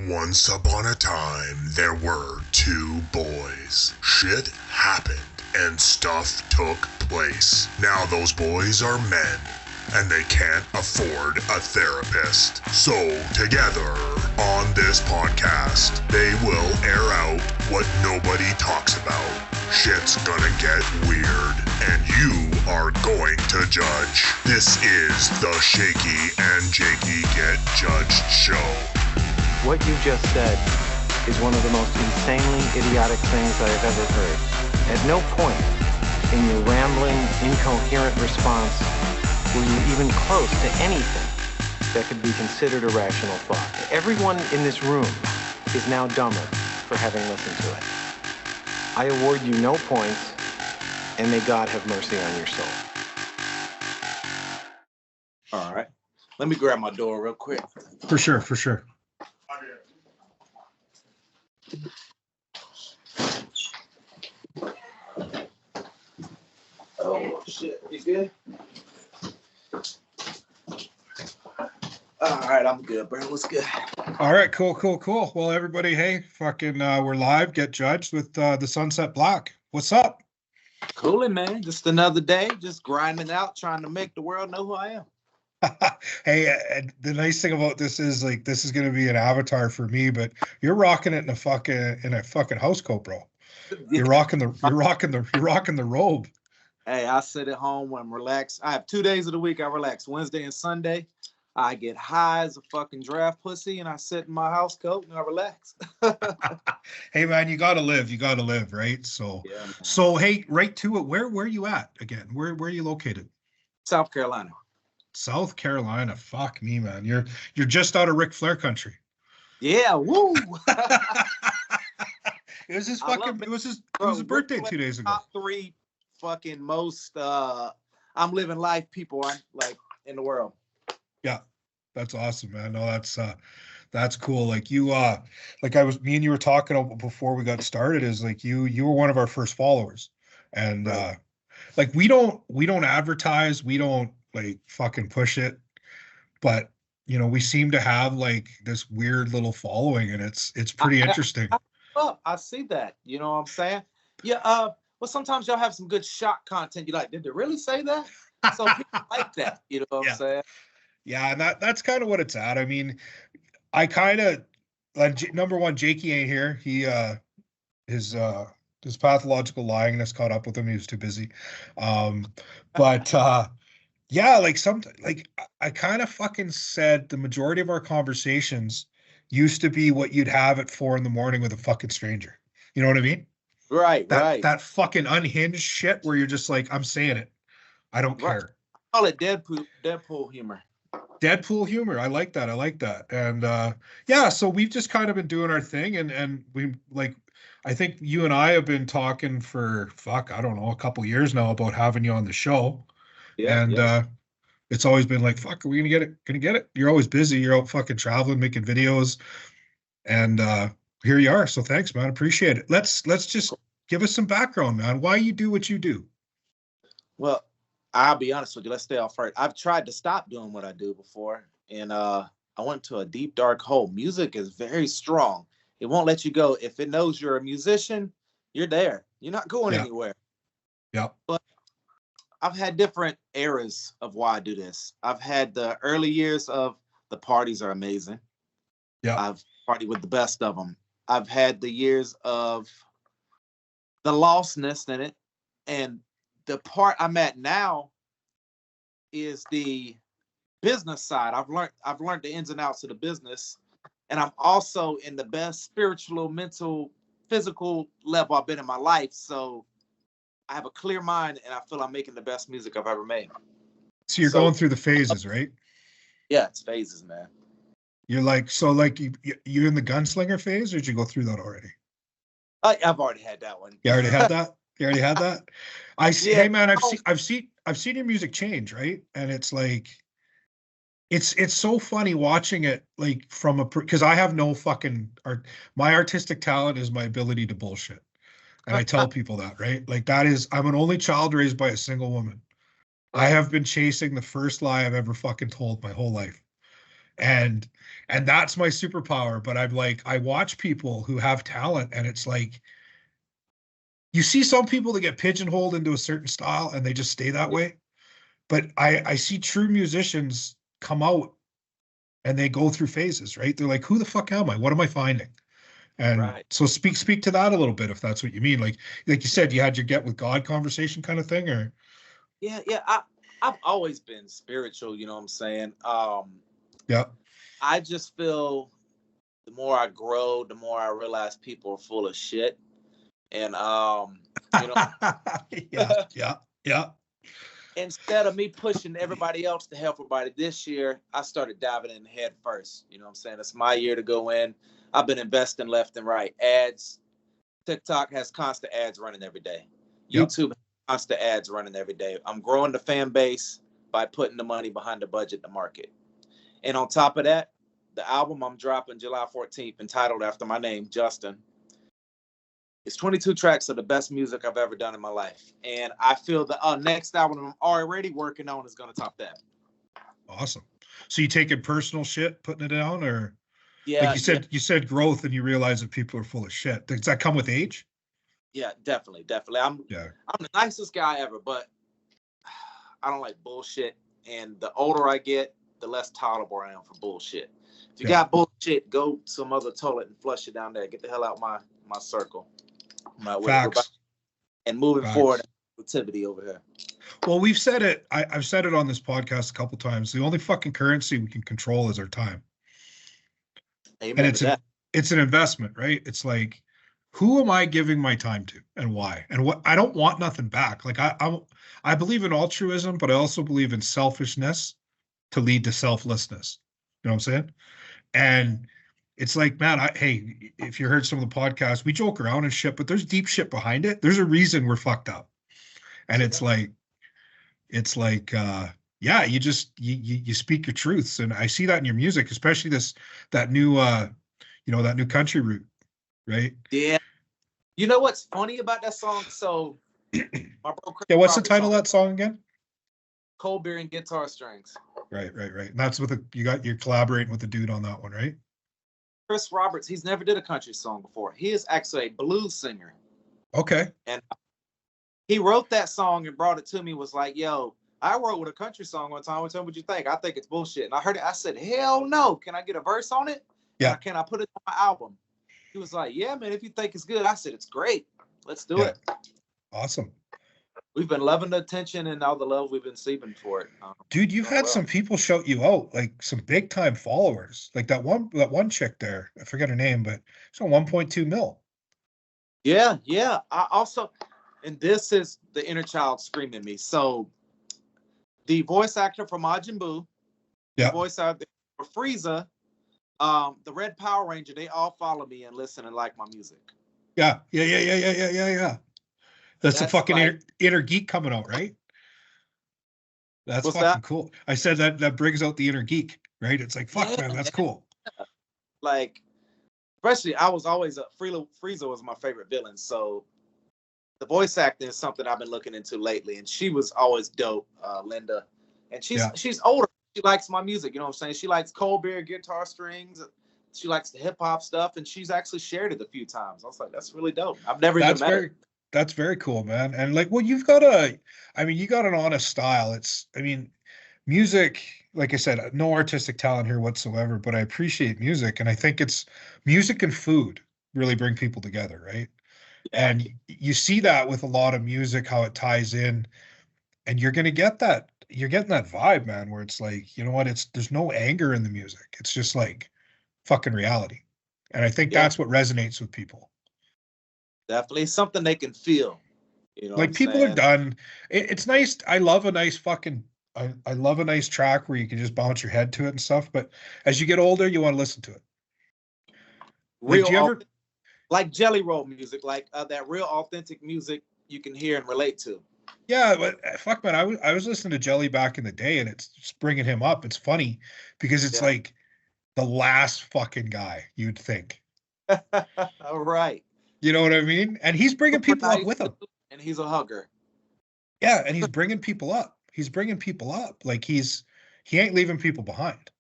Once upon a time, there were two boys. Shit happened and stuff took place. Now those boys are men, and they can't afford a therapist. So, together, on this podcast, they will air out what nobody talks about. Shit's gonna get weird, and you are going to judge. This is the Shakey and Jakey Get Judged show. What you just said is one of the most insanely idiotic things I have ever heard. At no point in your rambling, incoherent response were you even close to anything that could be considered a rational thought. Everyone in this room is now dumber for having listened to it. I award you no points, and may God have mercy on your soul. All right. Let me grab my door real quick. For sure, for sure. Oh, shit. You good? All right, I'm good, bro. What's good? All right, cool. Well, everybody, hey, fucking, we're live. Get judged with the Sunset Black. What's up? Coolin', man. Just another day, just grinding out, trying to make the world know who I am. Hey, the nice thing about this is like this is gonna be an avatar for me, but you're rocking it in a fucking house coat, bro. You're rocking the robe. Hey, I sit at home when I'm relaxed. I have 2 days of the week I relax. Wednesday and Sunday. I get high as a fucking draft pussy and I sit in my house coat and I relax. Hey man, you gotta live, right? So Yeah, so hey, right to it. Where you at again? Where are you located? South Carolina. South Carolina. Fuck me, man. You're just out of Ric Flair country. Yeah, woo. It was his birthday Ric Flair, 2 days ago. Top 3 fucking most I'm living life people I like in the world. Yeah, that's awesome, man. No, that's cool. Like you, me and you were talking about before we got started. Is like you were one of our first followers, and Right. like we don't advertise, we don't like fucking push it, but we seem to have like this weird little following, and it's pretty interesting. I see that. You know what I'm saying? Yeah. Well, sometimes y'all have some good shock content. You're like, did they really say that? So people like that. You know what I'm saying? Yeah, and that's kind of what it's at. I mean, I kind of number one, Jakey ain't here. He his pathological lying has caught up with him. He was too busy. But yeah, like I kind of fucking said the majority of our conversations used to be what you'd have at 4 a.m. with a fucking stranger. You know what I mean? Right. That fucking unhinged shit where you're just like, I'm saying it. I don't care. Call it Deadpool humor. Deadpool humor. I like that. And yeah, so we've just kind of been doing our thing, and we like, I think you and I have been talking for I don't know, a couple years now about having you on the show. Yeah. And it's always been like, fuck, are we gonna get it? You're always busy. You're out fucking traveling, making videos, and here you are. So thanks, man. Appreciate it. Let's just give us some background, man. Why you do what you do? Well, I'll be honest with you. Let's stay off first. I've tried to stop doing what I do before, and I went to a deep, dark hole. Music is very strong. It won't let you go. If it knows you're a musician, you're there. You're not going anywhere. Yeah. But I've had different eras of why I do this. I've had the early years of the parties are amazing. Yeah. I've partied with the best of them. I've had the years of the lostness in it, and the part I'm at now is the business side. I've learned the ins and outs of the business, and I'm also in the best spiritual, mental, physical level I've been in my life. So I have a clear mind, and I feel I'm making the best music I've ever made. So you're going through the phases, right? Yeah, it's phases, man. You're like, you in the gunslinger phase, or did you go through that already? I've already had that one. You already had that? You already had that? I see. Yeah. Hey man, I've seen your music change, right? And it's like, it's so funny watching it, like because I have no fucking art. My artistic talent is my ability to bullshit. And I tell people that, right? Like that is, I'm an only child raised by a single woman. I have been chasing the first lie I've ever fucking told my whole life. And that's my superpower. But I'm like, I watch people who have talent and it's like, you see some people that get pigeonholed into a certain style and they just stay that way. But I see true musicians come out and they go through phases, right? They're like, who the fuck am I? What am I finding? And Right. so speak to that a little bit, if that's what you mean. Like you said, you had your get with God conversation kind of thing, or Yeah. I've always been spiritual, you know what I'm saying? yeah. I just feel the more I grow, the more I realize people are full of shit. And you know, yeah. instead of me pushing everybody else to help everybody this year, I started diving in head first. You know what I'm saying? It's my year to go in. I've been investing left and right. Ads, TikTok has constant ads running every day. Yep. YouTube has constant ads running every day. I'm growing the fan base by putting the money behind the budget in the market. And on top of that, the album I'm dropping July 14th, entitled after my name, Justin, it's 22 tracks of the best music I've ever done in my life. And I feel the next album I'm already working on is going to top that. Awesome. So you taking personal shit, putting it down, or Yeah, like you said growth and you realize that people are full of shit. Does that come with age? Yeah, definitely. I'm the nicest guy ever, but I don't like bullshit. And the older I get, the less tolerable I am for bullshit. If you got bullshit, go some other toilet and flush it down there. Get the hell out my circle. Facts. And moving forward, activity over here. Well, we've said it. I've said it on this podcast a couple times. The only fucking currency we can control is our time. Amen. And it's an investment, right? It's like, who am I giving my time to and why? And what I don't want nothing back. Like I believe in altruism, but I also believe in selfishness to lead to selflessness. You know what I'm saying? And it's like, man, hey, if you heard some of the podcasts, we joke around and shit, but there's deep shit behind it. There's a reason we're fucked up. And it's like, yeah, you just, you speak your truths. And I see that in your music, especially that new country route, right? Yeah. You know what's funny about that song? So, my bro Chris what's the Roberts title of that song again? Cold Beer and Guitar Strings. Right. And that's you're collaborating with the dude on that one, right? Chris Roberts, he's never did a country song before. He is actually a blues singer. Okay. And he wrote that song and brought it to me, was like, yo, I wrote with a country song one time. Tell me what you think. I think it's bullshit. And I heard it. I said, hell no. Can I get a verse on it? Yeah. Can I put it on my album? He was like, yeah, man, if you think it's good. I said, it's great. Let's do it. Awesome. We've been loving the attention and all the love we've been receiving for it. Dude, you've had some people shout you out, like some big time followers. Like that one chick there, I forget her name, but it's on 1.2 mil. Yeah. I also, and this is the inner child screaming me. So the voice actor for Majin Buu, the voice actor for Frieza, the Red Power Ranger, they all follow me and listen and like my music. Yeah. That's a fucking like, inner geek coming out, right? That's fucking cool. I said that brings out the inner geek, right? It's like, fuck, man, that's cool. Like, especially, I was always Frieza was my favorite villain. So the voice acting is something I've been looking into lately, and she was always dope, Linda. And she's older. She likes my music, you know what I'm saying? She likes Cold Beer, Guitar Strings. She likes the hip hop stuff, and she's actually shared it a few times. I was like, that's really dope. I've never even met her. That's very cool, man. And like, well, you got an honest style. Music, like I said, no artistic talent here whatsoever, but I appreciate music. And I think it's music and food really bring people together, right? Yeah. And you see that with a lot of music, how it ties in, and you're going to get that. You're getting that vibe, man, where it's like, you know what? There's no anger in the music. It's just like fucking reality. And I think that's what resonates with people. Definitely something they can feel. You know, like people are done. It's nice. I love a nice fucking. I love a nice track where you can just bounce your head to it and stuff. But as you get older, you want to listen to it. Like Jelly Roll music, like that real authentic music you can hear and relate to. Yeah, but fuck, man, I was listening to Jelly back in the day, and it's just bringing him up. It's funny because it's like the last fucking guy you'd think. All right. You know what I mean? And he's bringing Super people up nice with him. dude, and he's a hugger. Yeah, and he's bringing people up. Like he ain't leaving people behind.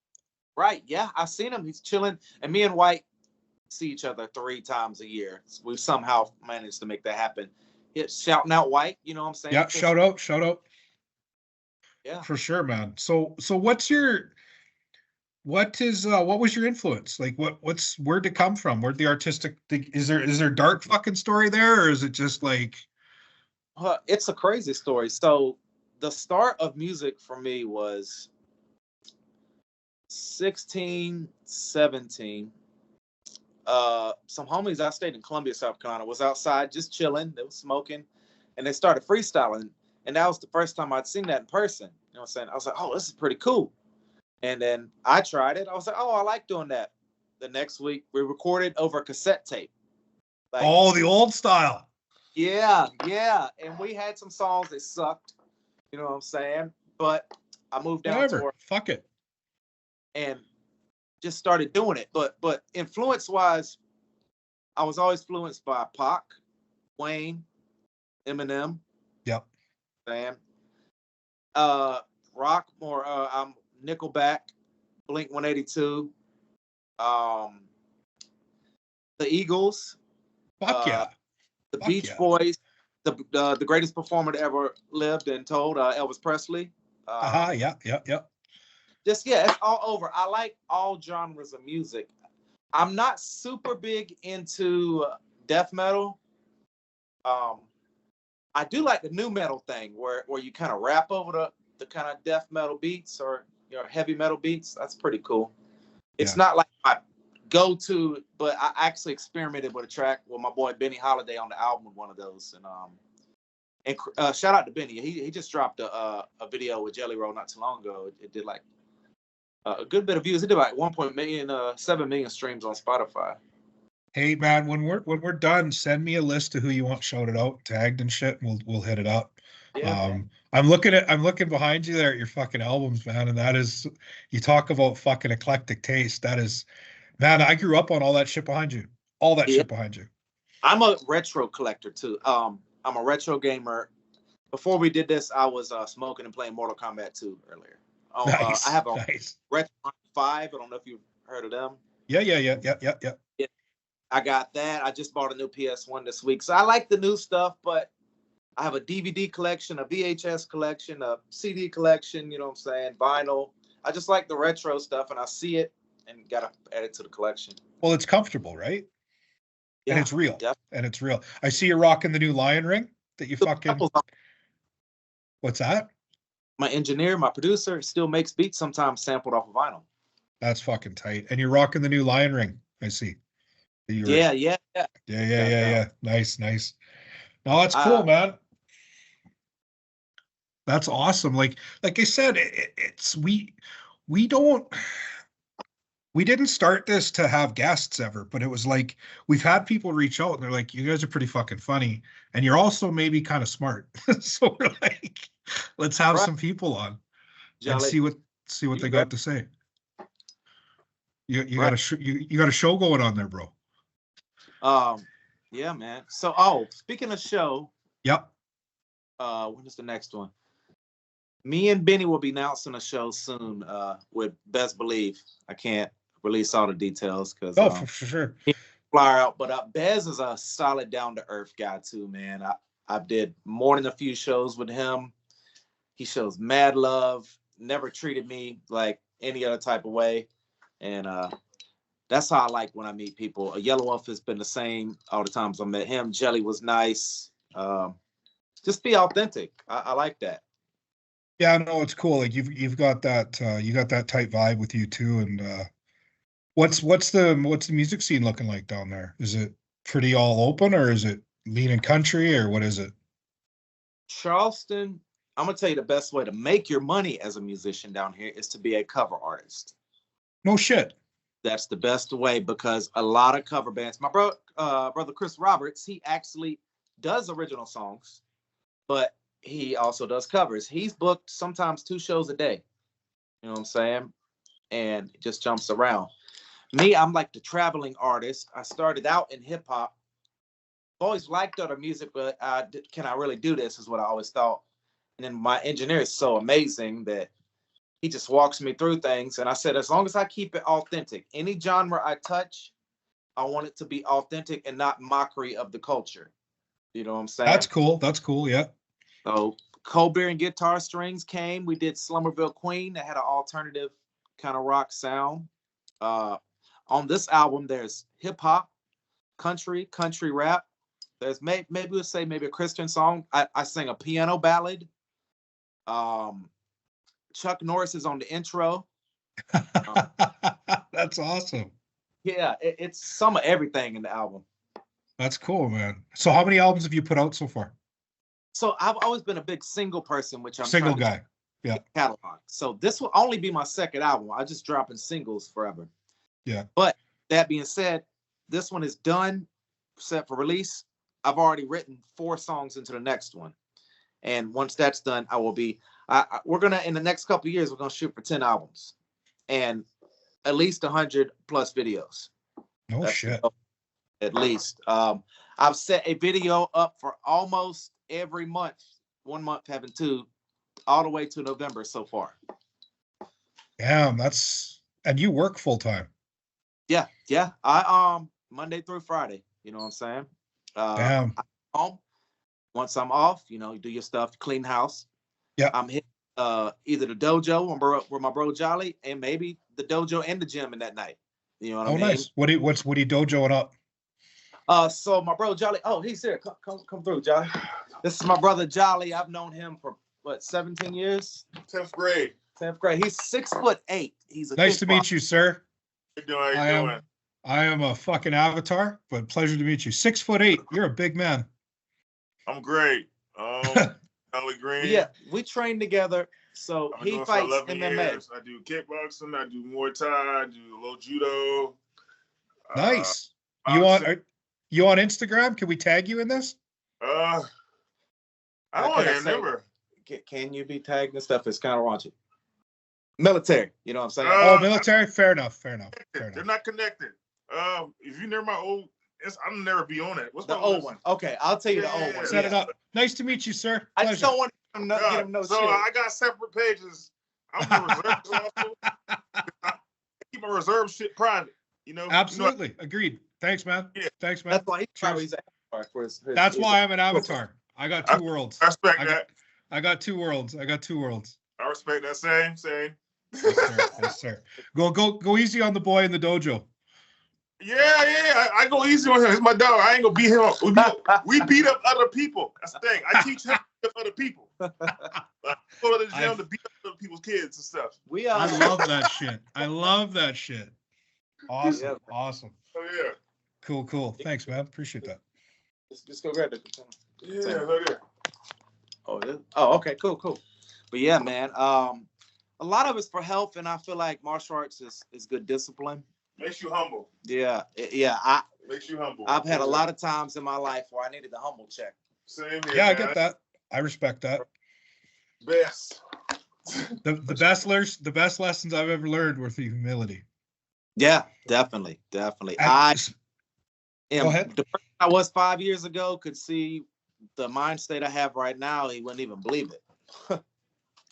Right? Yeah, I seen him. He's chilling, and me and White see each other 3 times a year. We've somehow managed to make that happen. Shouting out White, you know what I'm saying? Yeah, shout out. Yeah. For sure, man. So what was your influence? Like where'd it come from? Where'd the artistic is there dark fucking story there, or is it just like It's a crazy story. So the start of music for me was 16, 17. Some homies, I stayed in Columbia, South Carolina, was outside just chilling. They were smoking, and they started freestyling. And that was the first time I'd seen that in person. You know what I'm saying? I was like, oh, this is pretty cool. And then I tried it. I was like, oh, I like doing that. The next week, we recorded over a cassette tape. Like, the old style? Yeah. And we had some songs that sucked. You know what I'm saying? But I moved down to fuck it. And just started doing it. But influence-wise, I was always influenced by Pac, Wayne, Eminem. Yep. Sam. Rock more. I'm Nickelback, Blink 182, the Eagles. Fuck yeah. The Beach Boys, the greatest performer that ever lived and told, Elvis Presley. Yeah. Just it's all over. I like all genres of music. I'm not super big into death metal. I do like the new metal thing where you kind of rap over the kind of death metal beats or heavy metal beats. That's pretty cool. It's not like my go-to, but I actually experimented with a track with my boy Benny Holiday on the album with one of those. And shout out to Benny. He just dropped a video with Jelly Roll not too long ago. It did like a good bit of views. It did like 7 million streams on Spotify. Hey man, when we're done, send me a list of who you want shouted out, tagged and shit, and we'll hit it up. Yeah, I'm looking behind you there at your fucking albums, man, and that is, you talk about fucking eclectic taste. That is, man, I grew up on all that shit behind you. All that shit behind you. I'm a retro collector too. I'm a retro gamer. Before we did this, I was smoking and playing Mortal Kombat 2 earlier. Nice. I have a Retro 5. I don't know if you've heard of them. Yeah. I got that. I just bought a new PS1 this week. So I like the new stuff, but I have a DVD collection, a VHS collection, a CD collection, you know what I'm saying, vinyl. I just like the retro stuff, and I see it and got to add it to the collection. Well, it's comfortable, right? Yeah, and it's real. Definitely. And it's real. I see you rocking the new lion ring that you fucking... What's that? My engineer, my producer, still makes beats sometimes sampled off of vinyl. That's fucking tight. And you're rocking the new lion ring, I see. Yeah. Nice. No, that's cool, man. That's awesome. Like I said, we didn't start this to have guests ever, but it was like we've had people reach out and they're like, you guys are pretty fucking funny, and you're also maybe kind of smart. So we're like, let's have some people on and see what they got to say. You got a show going on there, bro. Yeah, man. So, speaking of show, yep. When is the next one? Me and Benny will be announcing a show soon. With Best Believe. I can't release all the details because for sure. Flyer out, but Bez is a solid, down to earth guy too, man. I did more than a few shows with him. He shows mad love. Never treated me like any other type of way, and that's how I like when I meet people. Yellow Wolf has been the same all the times I met him. Jelly was nice. Just be authentic. I like that. Yeah, no, it's cool. Like you've got that you got that tight vibe with you too. And what's the music scene looking like down there? Is it pretty all open, or is it leaning country, or what is it? Charleston, I'm gonna tell you the best way to make your money as a musician down here is to be a cover artist. No shit. That's the best way, because a lot of cover bands. My brother Chris Roberts, he actually does original songs, but he also does covers. He's booked sometimes 2 shows a day. You know what I'm saying? And it just jumps around. Me, I'm like the traveling artist. I started out in hip hop, always liked other music, but can I really do this? Is what I always thought. And then my engineer is so amazing that he just walks me through things. And I said, as long as I keep it authentic, any genre I touch, I want it to be authentic and not mockery of the culture. You know what I'm saying? That's cool. That's cool. Yeah. So cold beer and guitar strings came. We did Slumberville Queen that had an alternative kind of rock sound. On this album, there's hip hop, country rap. There's maybe we'll say maybe a Christian song. I sing a piano ballad. Chuck Norris is on the intro. That's awesome. Yeah, it's some of everything in the album. That's cool, man. So how many albums have you put out so far? So I've always been a big single person, which I'm single guy. Yeah. Catalog. So this will only be my second album. I just dropping singles forever. Yeah. But that being said, this one is done, set for release. I've already written 4 songs into the next one. And once that's done, I will be, we're going to, in the next couple of years, we're going to shoot for 10 albums and at least 100 plus videos. No shit. At least. I've set a video up for almost every month, 1 month having 2, all the way to November so far. Damn, and you work full time. Yeah. I Monday through Friday, you know what I'm saying? Damn. I'm home. Once I'm off, you know, you do your stuff, clean house. Yeah. I'm hitting either the dojo where my bro Jolly, and maybe the dojo and the gym in that night. You know what I mean? Nice. What are you dojoing up? So my bro Jolly, he's here. Come through, Jolly. This is my brother Jolly. I've known him for 17 years? 10th grade. 10th grade. He's 6'8". He's a nice to meet you, sir. How you doing? I am a fucking avatar, but pleasure to meet you. 6'8". You're a big man. I'm great. Ellie Green. Yeah, we train together. So he fights MMA. Years. I do kickboxing. I do Muay Thai. I do a little judo. Nice. You on Instagram? Can we tag you in this? I don't remember. Can you be tagged and stuff? It's kind of raunchy. Military, you know what I'm saying? Military. Fair enough. They're not connected. If you never my old, I'll never be on it. What's the old one? Okay, I'll tell you the old one. Set it up. Nice to meet you, sir. I just don't want to get him no so shit. I got separate pages. I'm the reserves also. I keep my reserve shit private. You know. Absolutely. You know, agreed. Thanks, man. Yeah. Thanks, man. That's why he's for his That's why I'm an avatar. I got 2 worlds. I respect that. I got 2 worlds. I respect that. Same. Yes, sir. Yes, sir. Go easy on the boy in the dojo. Yeah. I go easy on him. It's my dog. I ain't gonna beat him up. We beat up other people. That's the thing. I teach him to beat up other people. Go to the gym to beat up other people's kids and stuff. I love that shit. Awesome. Yeah. Awesome. Oh yeah. Cool. Thanks, man. Appreciate that. Just go grab it. Yeah, right there. Oh, okay, cool. But yeah, man, a lot of it's for health, and I feel like martial arts is good discipline. Makes you humble. Yeah. Makes you humble. I've had a lot of times in my life where I needed the humble check. Same here. Yeah, I get that. I respect that. Best. The best lessons I've ever learned were through humility. Yeah, definitely. Go ahead. The person I was 5 years ago could see the mind state I have right now. He wouldn't even believe it.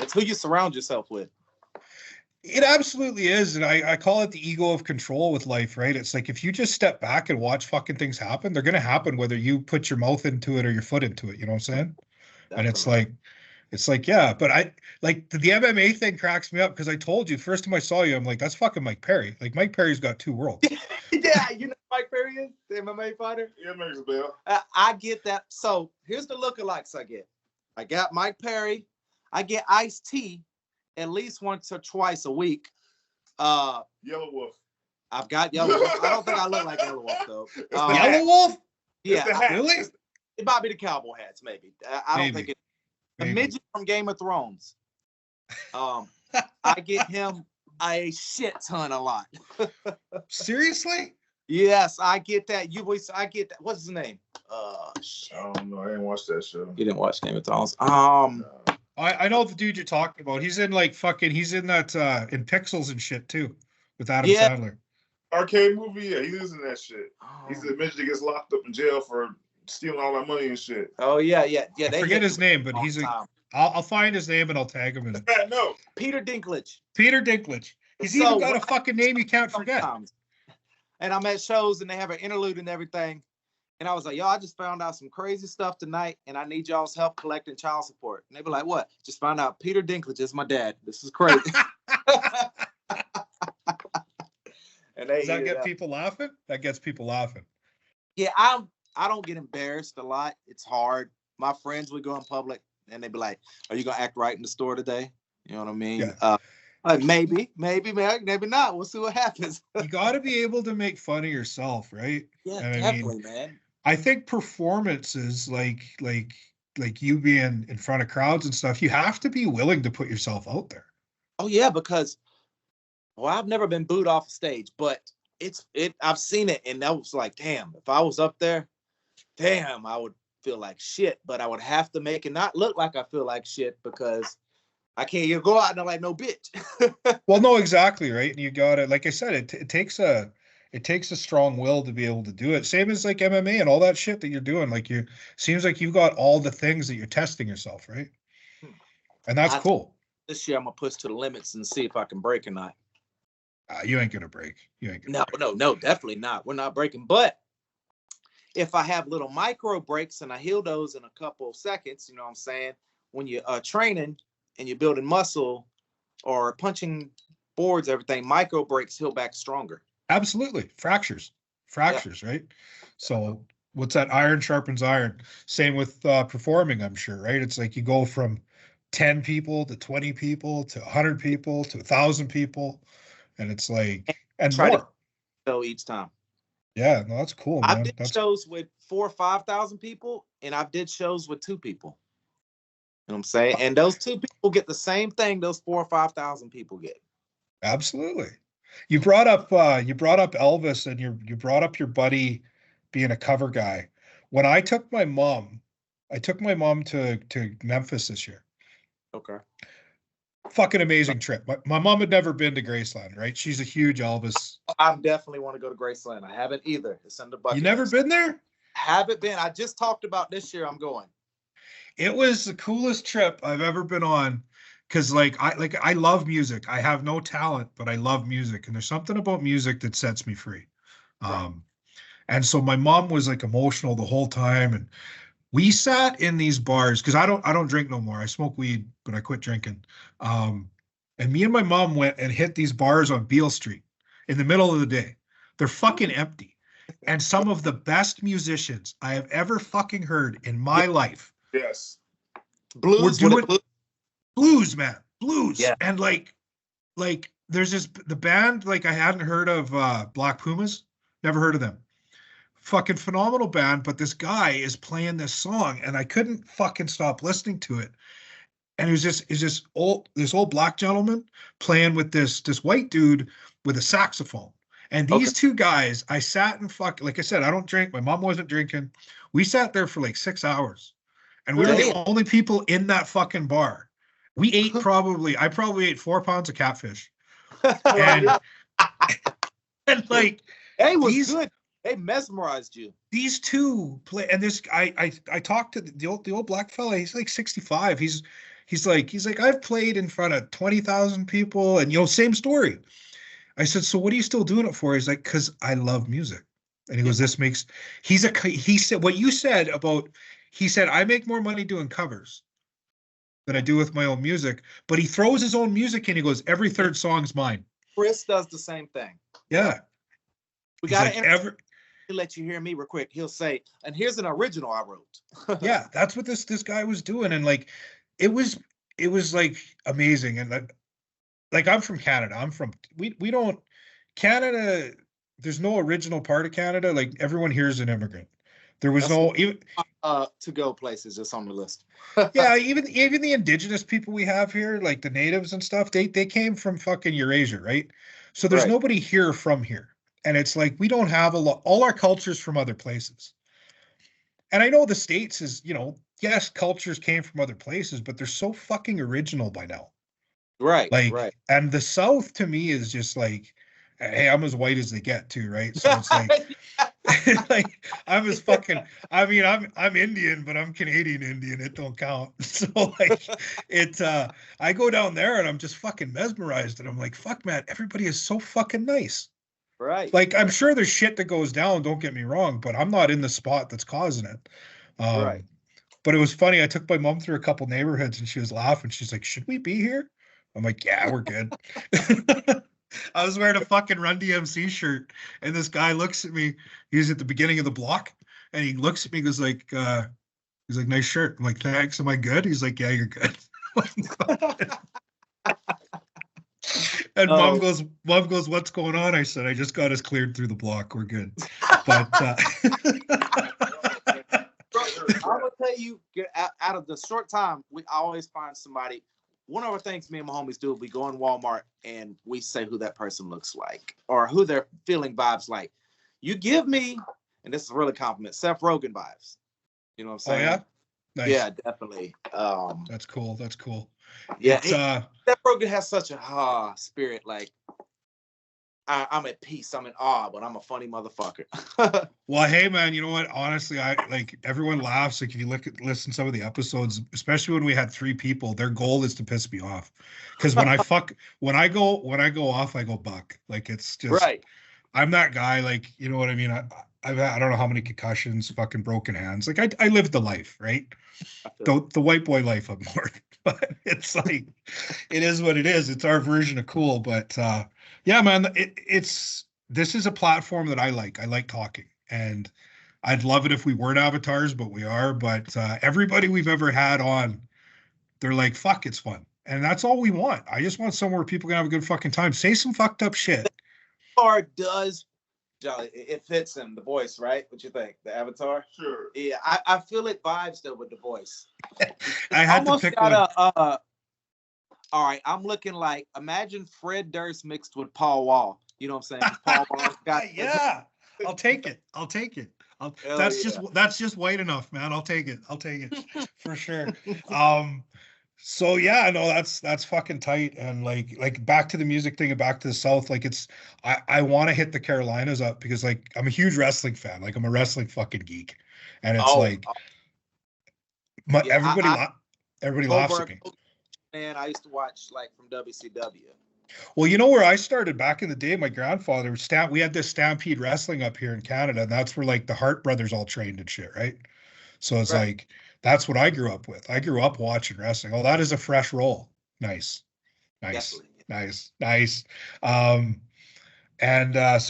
It's who you surround yourself with. It absolutely is. And I call it the ego of control with life, right? It's like if you just step back and watch fucking things happen, they're going to happen whether you put your mouth into it or your foot into it. You know what I'm saying? Definitely. And it's like, yeah, but I like the MMA thing cracks me up because I told you first time I saw you, I'm like, that's fucking Mike Perry. Like Mike Perry's got 2 worlds. Yeah, you know who Mike Perry is, the MMA fighter. Yeah, makes a bell. I get that. So here's the lookalikes I get. I got Mike Perry. I get Ice-T at least once or twice a week. Yellow Wolf. I've got Yellow Wolf. I don't think I look like Yellow Wolf though. Yellow Wolf? Yeah, really? It might be the cowboy hats, maybe. I don't think it. The midget from Game of Thrones. I get him a shit ton a lot. Seriously? Yes, I get that. I get that. What's his name? Shit. I don't know. I didn't watch that show. You didn't watch Game of Thrones. I know the dude you're talking about. He's in he's in that in Pixels and shit too with Adam Sandler. Arcade movie, yeah, he is in that shit. He's the midget that gets locked up in jail for stealing all our money and shit. Oh yeah. I forget his name, but he's I'll find his name and I'll tag him in it. No. Peter Dinklage. Peter Dinklage. He's even got a fucking name you can't forget. And I'm at shows and they have an interlude and everything. And I was like, yo, I just found out some crazy stuff tonight and I need y'all's help collecting child support. And they be like, what? Just found out Peter Dinklage is my dad. This is crazy. And Does that get people laughing? That gets people laughing. Yeah, I don't get embarrassed a lot. It's hard. My friends would go in public and they'd be like, are you going to act right in the store today? You know what I mean? Yeah. Like maybe not. We'll see what happens. You got to be able to make fun of yourself, right? Yeah, and definitely, man. I think performances like you being in front of crowds and stuff, you have to be willing to put yourself out there. Oh yeah, because I've never been booed off a stage, but I've seen it and that was like, damn, if I was up there, damn, I would feel like shit, but I would have to make it not look like I feel like shit because I can't go out and I'm like no bitch. Well, no, exactly, right? And you got it. Like I said, it takes a strong will to be able to do it. Same as like MMA and all that shit that you're doing. Like seems like you've got all the things that you're testing yourself, right? And that's cool. This year I'm gonna push to the limits and see if I can break or not. You ain't gonna break. No, definitely not. We're not breaking. But if I have little micro breaks and I heal those in a couple of seconds, you know what I'm saying? When you're training and you're building muscle or punching boards, everything, micro breaks heal back stronger. Absolutely. Fractures, yeah. Right? So what's that? Iron sharpens iron. Same with performing, I'm sure, right? It's like you go from 10 people to 20 people to 100 people to 1,000 people. And it's like, and try more. To show each time. Yeah, no, that's cool, man. I did shows with 4,000 or 5,000 people, and I did shows with 2 people. You know what I'm saying? And those 2 people get the same thing those 4,000 or 5,000 people get. Absolutely. You brought up Elvis, and you brought up your buddy being a cover guy. When I took my mom to Memphis this year. Okay. Fucking amazing trip. My mom had never been to Graceland, right? She's a huge Elvis. I definitely want to go to Graceland. I haven't either. It's in the bucket. You never been there? Haven't been. I just talked about this year. I'm going. It was the coolest trip I've ever been on. Cause I love music. I have no talent, but I love music. And there's something about music that sets me free. Right. And so my mom was like emotional the whole time. And we sat in these bars because I don't drink no more. I smoke weed, but I quit drinking. And me and my mom went and hit these bars on Beale Street in the middle of the day. They're fucking empty. And some of the best musicians I have ever fucking heard in my life. Yes. Blues. Blues, man. Blues. Yeah. And like there's the band, like I hadn't heard of Black Pumas. Never heard of them. Fucking phenomenal band, but this guy is playing this song and I couldn't fucking stop listening to it. And it was just this old black gentleman playing with this white dude with a saxophone. And these two guys, I sat and like I said, I don't drink. My mom wasn't drinking. We sat there for like 6 hours. And we were the only people in that fucking bar. We ate I probably ate 4 pounds of catfish. And like hey, was good. They mesmerized you. These two play, and this I talked to the old black fella. He's like 65. He's like I've played in front of 20,000 people, and same story. I said, so what are you still doing it for? He's like, because I love music. And he goes, he said what you said about. He said I make more money doing covers than I do with my own music. But he throws his own music in. He goes, every third song's mine. Chris does the same thing. Yeah. We got to let you hear me real quick. He'll say, and here's an original I wrote. Yeah, that's what this guy was doing. And like it was like amazing. And like I'm from Canada. We don't Canada, there's no original part of Canada. Like everyone here is an immigrant. There was even to go places that's on the list. Yeah, even the indigenous people we have here, like the natives and stuff, they came from fucking Eurasia, right? So there's nobody here from here. And it's like, we don't have all our cultures from other places. And I know the States is, yes, cultures came from other places, but they're so fucking original by now. Right. Right. And the South to me is just like, hey, I'm as white as they get too, right? So it's like, Like I'm as fucking. I mean, I'm Indian, but I'm Canadian Indian. It don't count. So like, it. I go down there and I'm just fucking mesmerized, and I'm like, fuck, man, everybody is so fucking nice. Right. Like I'm sure there's shit that goes down. Don't get me wrong, but I'm not in the spot that's causing it. Right. But it was funny. I took my mom through a couple neighborhoods, and she was laughing. She's like, "Should we be here?" I'm like, "Yeah, we're good." I was wearing a fucking Run DMC shirt, and this guy looks at me. He's at the beginning of the block, and he looks at me, goes like, he's like, "Nice shirt." I'm like, "Thanks." Am I good? He's like, "Yeah, you're good." And mom goes, "What's going on?" I said, "I just got us cleared through the block. We're good." But I'm gonna tell you, out of the short time, I always find somebody. One of the things me and my homies do, we go in Walmart and we say who that person looks like or who they're feeling vibes like. You give me, and this is a really compliment, Seth Rogen vibes. You know what I'm saying? Oh yeah, nice. Yeah, definitely. That's cool. That's cool. Yeah, Seth Rogen has such a spirit. Like I'm at peace. I'm in awe, but I'm a funny motherfucker. Well, hey man, you know what? Honestly, I like everyone laughs. Like if you listen to some of the episodes, especially when we had 3 people, their goal is to piss me off. Because when I go off, I go buck. Like it's just right. I'm that guy. Like you know what I mean. I don't know how many concussions, fucking broken hands. Like I lived the life, right? The white boy life up north. But it's like it is what it is. It's our version of cool. But yeah, man, this is a platform that I like. I like talking, and I'd love it if we weren't avatars, but we are. But everybody we've ever had on, they're like, "Fuck, it's fun," and that's all we want. I just want somewhere people can have a good fucking time. Say some fucked up shit. Avatar does, Jolly. It fits him. The voice, right? What you think? The Avatar? Sure. Yeah, I feel it vibes though with the voice. I had to pick one. All right, I'm looking like imagine Fred Durst mixed with Paul Wall. You know what I'm saying? Paul Wall got yeah. I'll take it. That's just white enough, man. I'll take it for sure. So yeah, no, that's fucking tight. And like back to the music thing and back to the South, like I want to hit the Carolinas up because like I'm a huge wrestling fan. Like I'm a wrestling fucking geek, and it's everybody laughs at me. And I used to watch like from WCW. Well, you know where I started back in the day? My grandfather we had this Stampede Wrestling up here in Canada, and that's where like the Hart brothers all trained and shit, right? So it's like that's what I grew up with. I grew up watching wrestling. Oh, that is a fresh roll. Nice. Definitely. Nice. So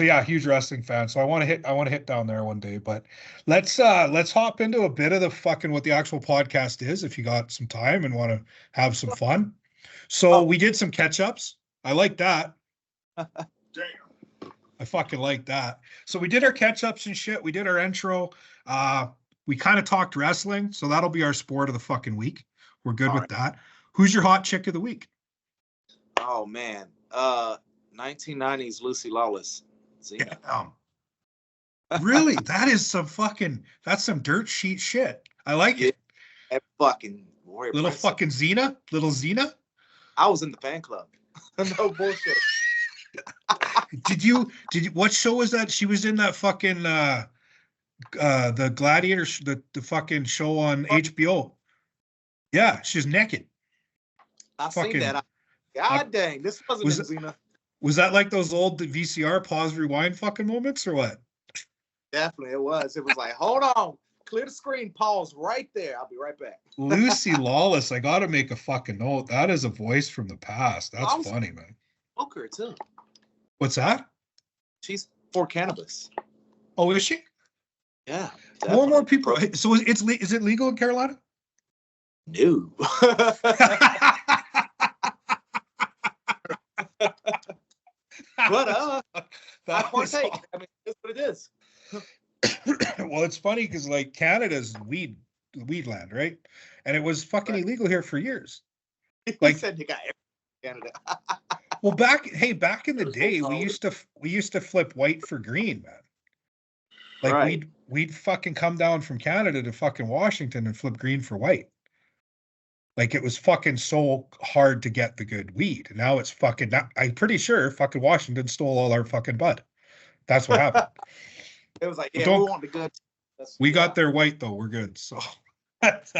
yeah, huge wrestling fan. So I want to hit down there one day. But let's hop into a bit of the fucking what the actual podcast is, if you got some time and want to have some fun. So we did some catch-ups. I like that. Damn. I fucking like that. So we did our catch-ups and shit. We did our intro. We kind of talked wrestling, so that'll be our sport of the fucking week. We're good with that. Who's your hot chick of the week? Oh man. 1990s Lucy Lawless. Damn. Really? That's some dirt sheet shit. I like it. That fucking little fucking Xena? Little Xena? I was in the fan club. No bullshit. What show was that? She was in that fucking the Gladiator, the fucking show on HBO. Yeah, she's naked. I've seen that. God dang, this wasn't Xena. Was that like those old VCR pause rewind fucking moments or what? Definitely it was. It was like, hold on, clear the screen, pause right there. I'll be right back. Lucy Lawless, I gotta make a fucking note. That is a voice from the past. That's funny, man. Smoker too. What's that? She's for cannabis. Oh, is she? Yeah. More and more people. So is it legal in Carolina? No. But I partake. I mean, that's what it is. Well, it's funny because like Canada's weed land, right? And it was fucking illegal here for years. Like said, you got Canada. Well, back in the day, we used to flip white for green, man. Like we'd fucking come down from Canada to fucking Washington and flip green for white. Like it was fucking so hard to get the good weed. And now it's fucking I'm pretty sure fucking Washington stole all our fucking bud. That's what happened. It was like, But yeah, we want the good. We got their white though. We're good. So that's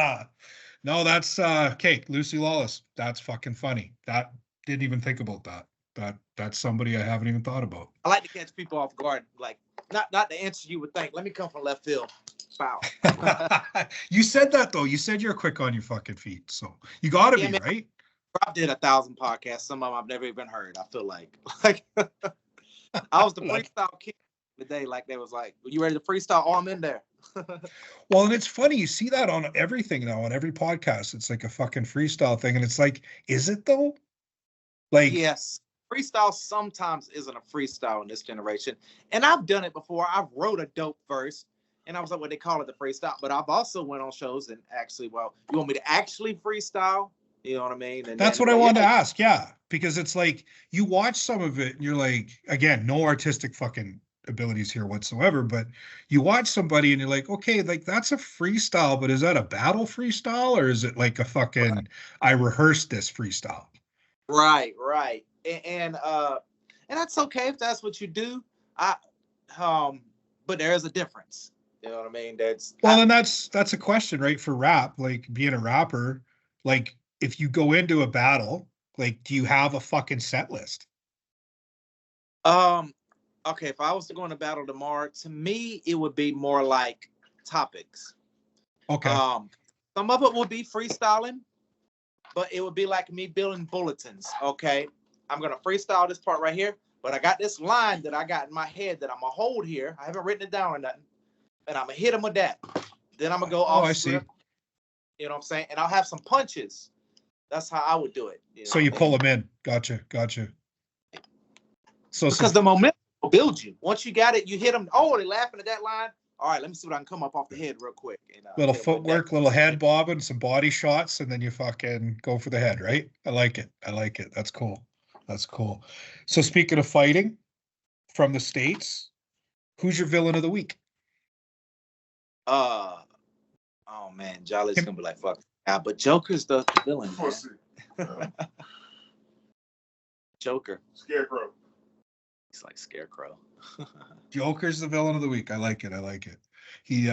no, that's okay. Lucy Lawless. That's fucking funny. That didn't even think about that. That's somebody I haven't even thought about. I like to catch people off guard, like not the answer you would think. Let me come from left field. Foul. You said that though. You said you're quick on your fucking feet, so you gotta be, man. right? I did 1,000 podcasts. Some of them I've never even heard. I feel like I was the freestyle kid the day. Like they was like, "You ready to freestyle?" Oh, I'm in there. Well, and it's funny. You see that on everything now, on every podcast. It's like a fucking freestyle thing, and it's like, is it though? Like, yes, freestyle sometimes isn't a freestyle in this generation, and I've done it before. I've wrote a dope verse, and I was like, "What they call it, the freestyle." But I've also went on shows and actually, well, you want me to actually freestyle? You know what I mean? And that's what I wanted to ask. Yeah, because it's like you watch some of it and you're like, again, no artistic fucking abilities here whatsoever, but you watch somebody and you're like, okay, like that's a freestyle, but is that a battle freestyle or is it like a fucking I rehearsed this freestyle? Right. And that's okay if that's what you do. But there is a difference. You know what I mean? And that's a question, right? For rap, like being a rapper, like if you go into a battle, like do you have a fucking set list? Okay, if I was to go in a battle tomorrow, to me it would be more like topics. Okay. Some of it will be freestyling, but it would be like me building bulletins. Okay, I'm gonna freestyle this part right here, but I got this line that I got in my head that I'm gonna hold here. I haven't written it down or nothing, and I'm gonna hit him with that. Then I'm gonna go off. I see. You know what I'm saying? And I'll have some punches. That's how I would do it. So you pull them in. Gotcha. So because the momentum will build you. Once you got it, you hit them. Oh, they're laughing at that line. All right, let me see what I can come up off the head real quick. And, little footwork, little head bobbing, some body shots, and then you fucking go for the head, right? I like it. That's cool. So speaking of fighting from the States, who's your villain of the week? Oh man, Jolly's gonna be like, fuck. But Joker's the villain. Joker. Scarecrow. He's like Scarecrow. Joker's the villain of the week. I like it. He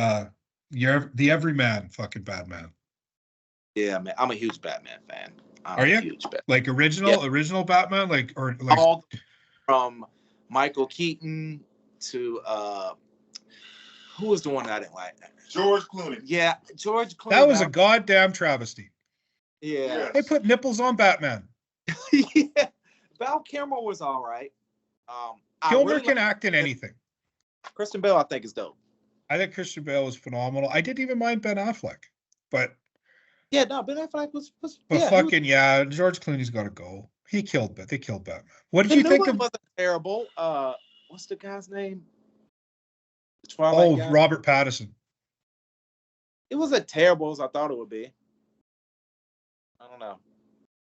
you're the everyman fucking Batman. Yeah, man. I'm a huge Batman fan. Are you? Huge Batman. Like original Batman? Like all from Michael Keaton to who was the one that I didn't like? George Clooney. Yeah, George Clooney. That was a goddamn travesty. Yeah. They put nipples on Batman. Yeah. Val Kilmer was all right. Kilmer can act in anything. Christian Bale, I think, is dope. I think Christian Bale was phenomenal. I didn't even mind Ben Affleck, but Ben Affleck was George Clooney's got to go. They killed Batman. What did you think of? Wasn't terrible. What's the guy's name? The Twilight guy? Robert Pattinson. It wasn't terrible as I thought it would be. I don't know.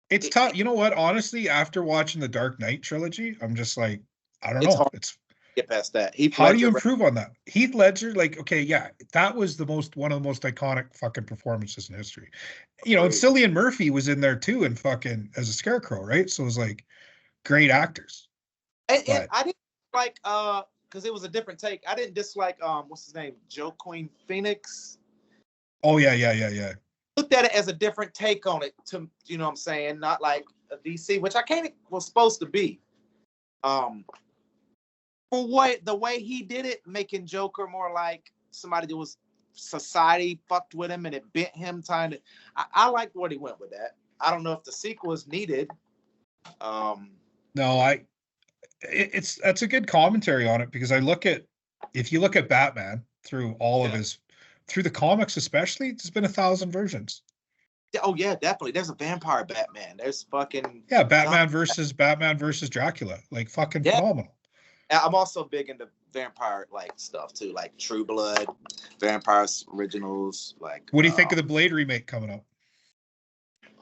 It's tough. You know what? Honestly, after watching the Dark Knight trilogy, I'm just like, I don't know. Hard to get past that. How do you improve on that? Heath Ledger, like, okay, yeah, that was one of the most iconic fucking performances in history. You know, and Cillian Murphy was in there too, and fucking as a Scarecrow, right? So it was like great actors. And I didn't like because it was a different take. I didn't dislike what's his name, Joaquin Phoenix. Oh yeah. Looked at it as a different take on it. To you know what I'm saying, not like a DC, which I can't was supposed to be. For the way he did it, making Joker more like somebody that was society fucked with him and it bent him. I liked what he went with that. I don't know if the sequel is needed. No, that's a good commentary on it because if you look at Batman through all of through the comics especially, there's been 1,000 versions. Oh yeah, definitely. There's a vampire Batman. There's fucking Batman versus Dracula, like fucking phenomenal. I'm also big into vampire like stuff too, like True Blood, Vampires Originals. Like, what do you think of the Blade remake coming up?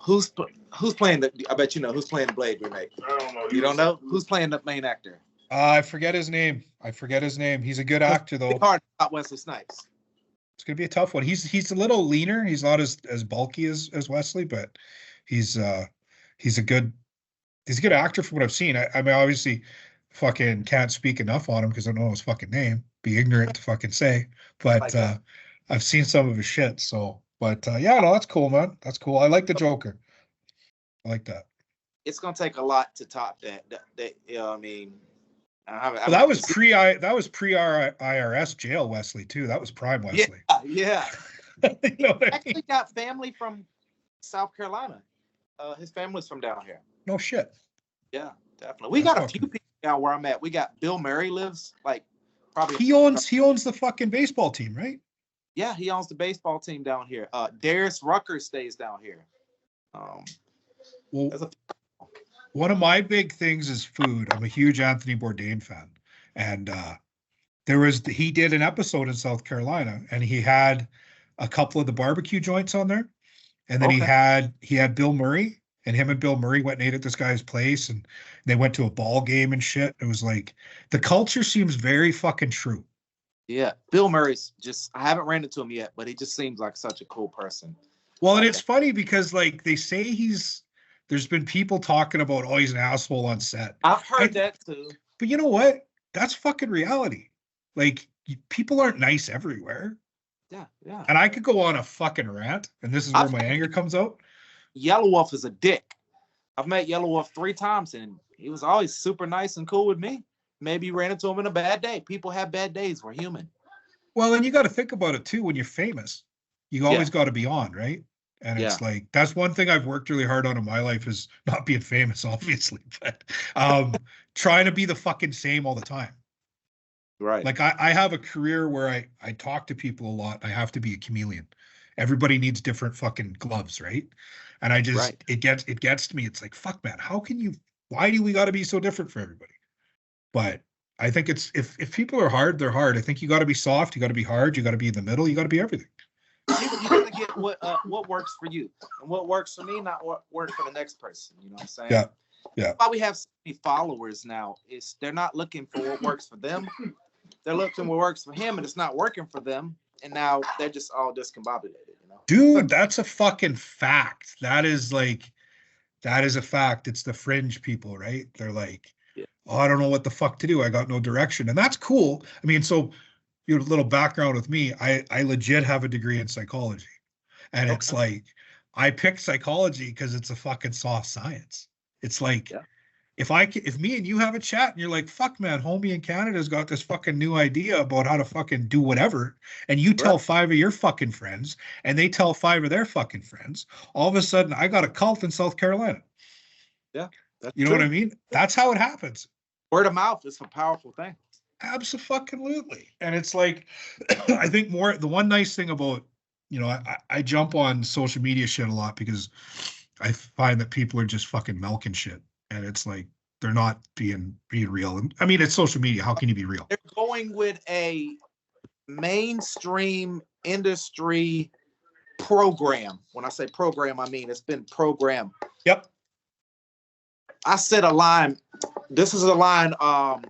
Who's playing the? I bet you know who's playing the Blade remake. I don't know. You don't know who's playing the main actor? I forget his name. He's a good actor though. It's hard about Wesley Snipes. It's gonna be a tough one. He's a little leaner. He's not as bulky as Wesley, but he's a good actor from what I've seen. I mean, obviously, fucking can't speak enough on him because I don't know his fucking name. Be ignorant to fucking say. But I've seen some of his shit. So, but yeah, no, that's cool, man. That's cool. I like the Joker. I like that. It's gonna take a lot to top that. You know, I mean, Well, that was pre IRS jail Wesley too. That was prime Wesley. Yeah. You know what I mean? Actually got family from South Carolina. His family's from down here. No shit. Yeah, definitely. We got a few people down where I'm at. We got Bill Murray lives like probably. He owns the fucking baseball team, right? Yeah, he owns the baseball team down here. Darius Rucker stays down here. Well, one of my big things is food. I'm a huge Anthony Bourdain fan, and he did an episode in South Carolina, and he had a couple of the barbecue joints on there, and then he had Bill Murray, and him and Bill Murray went and ate at this guy's place, and they went to a ball game and shit. It was like the culture seems very fucking true. Yeah, Bill Murray's I haven't ran into him yet, but he just seems like such a cool person. Well, and it's funny because like they say there's been people talking about, oh, he's an asshole on set. I've heard that too. But you know what? That's fucking reality. Like, people aren't nice everywhere. Yeah, yeah. And I could go on a fucking rant, and this is where my anger comes out. Yellow Wolf is a dick. I've met Yellow Wolf 3 times, and he was always super nice and cool with me. Maybe you ran into him in a bad day. People have bad days. We're human. Well, and you got to think about it too. When you're famous, you always got to be on, right? And it's like, that's one thing I've worked really hard on in my life is not being famous, obviously, but trying to be the fucking same all the time. Right. Like I have a career where I talk to people a lot. I have to be a chameleon. Everybody needs different fucking gloves, right? And I just, it gets to me. It's like, fuck, man, why do we got to be so different for everybody? But I think it's, if people are hard, they're hard. I think you got to be soft. You got to be hard. You got to be in the middle. You got to be everything. You got to get what works for you, and what works for me, not what works for the next person. You know what I'm saying? Yeah. Yeah. That's why we have so many followers now. They're not looking for what works for them. They're looking what works for him, and it's not working for them. And now they're just all discombobulated. You know? Dude, that's a fucking fact. That is a fact. It's the fringe people, right? They're like, oh, I don't know what the fuck to do. I got no direction. And that's cool. I mean, so you know, a little background with me, I legit have a degree in psychology. And it's like, I picked psychology because it's a fucking soft science. It's like, if me and you have a chat and you're like, fuck, man, homie in Canada's got this fucking new idea about how to fucking do whatever, and you tell 5 of your fucking friends, and they tell 5 of their fucking friends, all of a sudden, I got a cult in South Carolina. Yeah. You know what I mean? That's how it happens. Word of mouth is a powerful thing. Absolutely. And it's like, I think the one nice thing about, you know, I jump on social media shit a lot because I find that people are just fucking milking shit. And it's like, they're not being real. And I mean, it's social media. How can you be real? They're going with a mainstream industry program. When I say program, I mean, it's been programmed. Yep. I said a line. This is a line off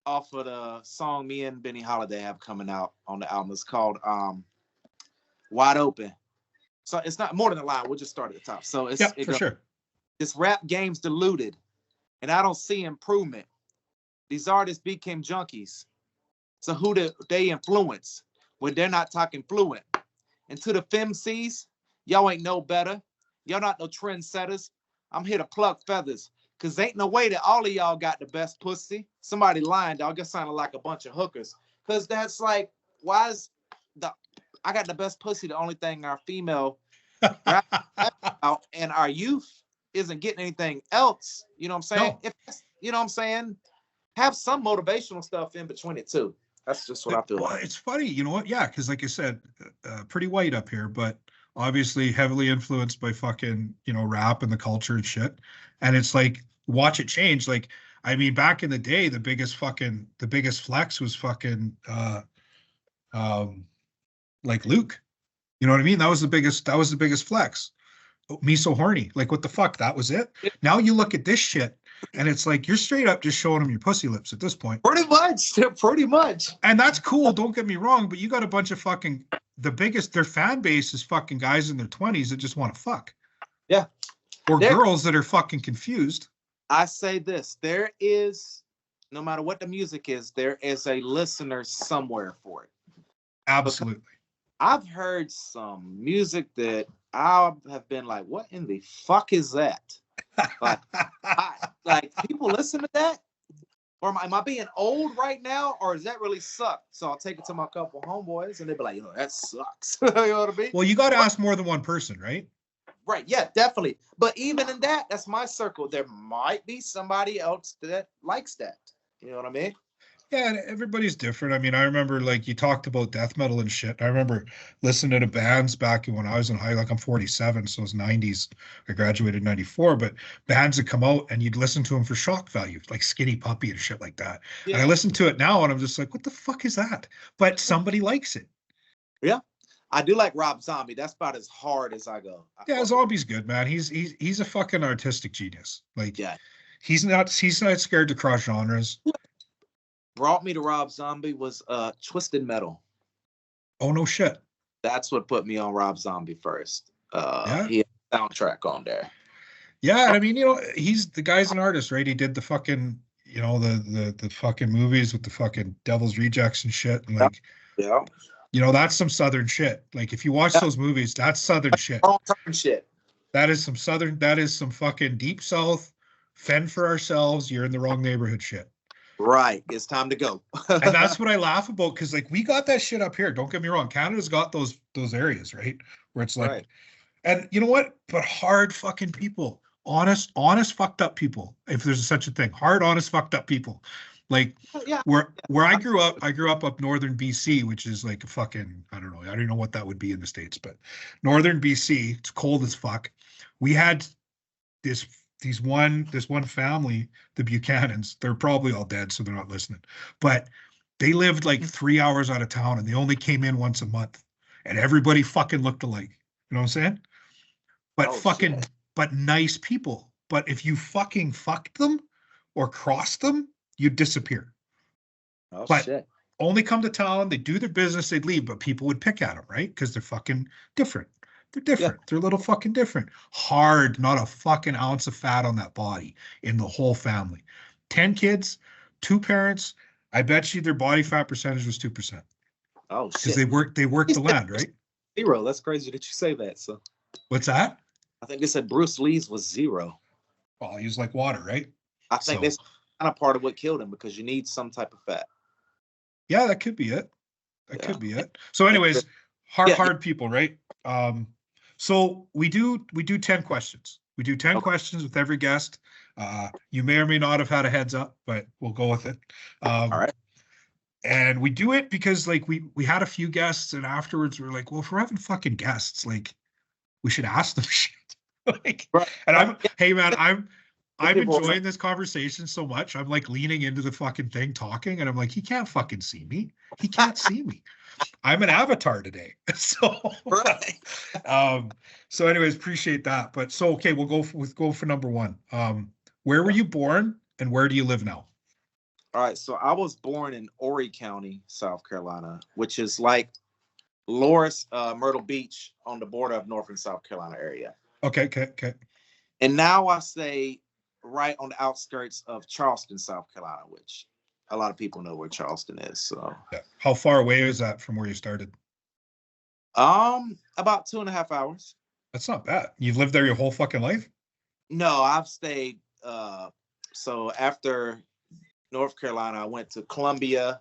of the song me and Benny Holiday have coming out on the album. It's called Wide Open. So it's not more than a line. We'll just start at the top. So it's for sure. This rap game's diluted, and I don't see improvement. These artists became junkies. So who do they influence when they're not talking fluent? And to the femcs, y'all ain't no better. Y'all not no trendsetters. I'm here to pluck feathers, because ain't no way that all of y'all got the best pussy. Somebody lying, dog. Just sounded like a bunch of hookers. Because that's like, why is I got the best pussy, the only thing our female rap about, and our youth isn't getting anything else. You know what I'm saying? No. You know what I'm saying? Have some motivational stuff in between it too. That's just what I feel like. It's funny, you know what? Yeah, because like I said, pretty white up here, but obviously heavily influenced by fucking, you know, rap and the culture and shit. And it's like, watch it change. Like, I mean, back in the day, the biggest flex was fucking like Luke. You know what I mean? That was the biggest flex. Me so horny. Like, what the fuck? That was it? Now you look at this shit, and it's like, you're straight up just showing them your pussy lips at this point. Pretty much. And that's cool, don't get me wrong, but you got a bunch of fucking, their fan base is fucking guys in their 20s that just want to fuck. Yeah. Or girls that are fucking confused. I say this, there is no matter what the music is, there is a listener somewhere for it. Absolutely. I've heard some music that I have been like, what in the fuck is that? Like people listen to that? Or am I being old right now? Or does that really suck? So I'll take it to my couple homeboys and they'll be like, yo, that sucks. You know what I mean? Well, you got to ask more than one person, right? Right. Yeah, definitely. But even in that, that's my circle. There might be somebody else that likes that. You know what I mean? Yeah, and everybody's different. I mean, I remember like you talked about death metal and shit. I remember listening to bands back when I was in high, like I'm 47, so it's 90s. I graduated in 94, but bands that come out and you'd listen to them for shock value, like Skinny Puppy and shit like that. Yeah. And I listen to it now and I'm just like, what the fuck is that? But somebody likes it. Yeah. I do like Rob Zombie. That's about as hard as I go. Yeah, Zombie's good, man. He's a fucking artistic genius. Like, yeah, he's not scared to cross genres. Brought me to Rob Zombie was Twisted Metal. Oh no shit. That's what put me on Rob Zombie first. Yeah. He had a soundtrack on there. Yeah, I mean, he's the guy's an artist, right? He did the fucking, the fucking movies with the fucking Devil's Rejects and shit, and like, yeah, that's some Southern shit. Like, if you watch those movies, that's Southern shit. All time shit. That is some Southern. That is some fucking deep South. Fend for ourselves. You're in the wrong neighborhood shit. Right. It's time to go. And that's what I laugh about, because like we got that shit up here. Don't get me wrong. Canada's got those areas, right? Where it's like, right. And you know what? But hard fucking people. Honest, fucked up people. If there's such a thing. Hard, honest, fucked up people. Like where I grew up northern BC, which is like a fucking, I don't even know what that would be in the States, but northern BC, it's cold as fuck. We had this one family, the Buchanans. They're probably all dead, so they're not listening. But they lived like 3 hours out of town and they only came in once a month. And everybody fucking looked alike. You know what I'm saying? But but nice people. But if you fucking fucked them or crossed them, you'd disappear. Oh, but shit. Only come to town, they do their business, they'd leave, but people would pick at them, right? Because they're fucking different. They're different. Yeah. They're a little fucking different. Hard, not a fucking ounce of fat on that body in the whole family. 10 kids, 2 parents. I bet you their body fat percentage was 2%. Oh, shit. Because they worked the land, right? 0. That's crazy that you say that. So what's that? I think they said Bruce Lee's was 0. Well, he was like water, right? I think that's kind of part of what killed him, because you need some type of fat. Yeah, that could be it. That could be it. So anyways, hard people, right? So we do 10 questions. We do 10 questions with every guest. You may or may not have had a heads up, but we'll go with it. All right. And we do it because like we had a few guests, and afterwards we were like, well, if we're having fucking guests, like we should ask them shit. Like, right. And hey man, I'm enjoying this conversation so much. I'm like leaning into the fucking thing talking, and I'm like, he can't fucking see me. He can't see me. I'm an avatar today. So right. So anyways, appreciate that. But so okay, we'll go for number 1. Where were you born and where do you live now? All right, so I was born in Horry County, South Carolina, which is like Loris, Myrtle Beach, on the border of North and South Carolina area. Okay. And now I stay right on the outskirts of Charleston, South Carolina, which a lot of people know where Charleston is. So yeah. How far away is that from where you started? About 2.5 hours. That's not bad. You've lived there your whole fucking life? No, I've stayed. So after North Carolina, I went to Columbia,